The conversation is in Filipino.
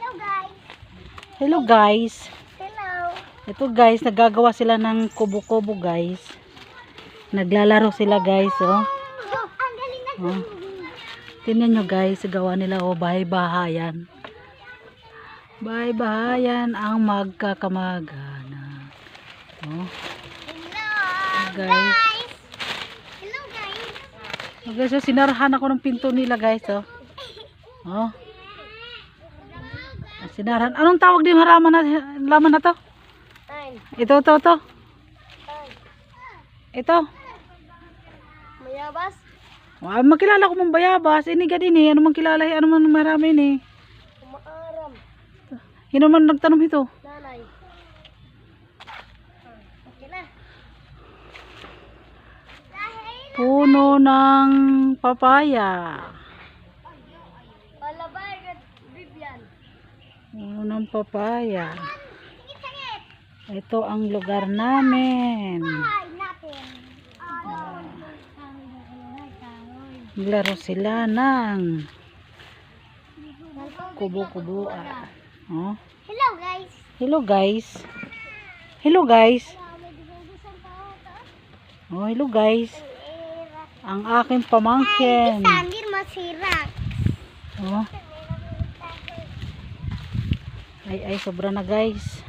Hello guys. Hello guys. Hello. Ito guys, nagagawa sila ng kubo-kubo guys. Naglalaro sila guys, oh. Ang galing na. Oh. Tingnan nyo guys, gawa nila oh, bahay-bahayan. Bahay-bahayan ang magkakamag-anak. Oh. Hello Guys. Hello guys. Oh, guys, oh, sinarahan ako ng pinto nila guys, oh. Oh. Sinarahan. Anong tawag din laman na to? Ito. Ito. Mayabas. Oh, makilala ko mong bayabas. Ini ga din eh. Ano man kilala eh. Ano man marami ni. Maaram. Hino man nagtanong ito. Nanay. Okay na. Puno ng papaya. Alabay kat Vivian. Puno ng papaya. Ito ang lugar namin. Ay, natin. Naglaro sila ng kubo-kubuan. Oh. Hello guys. Hello guys. Hello guys. Oh, hello guys. Ang aking pamangkin. Sandir masira. Oh. Ay, sobra na guys.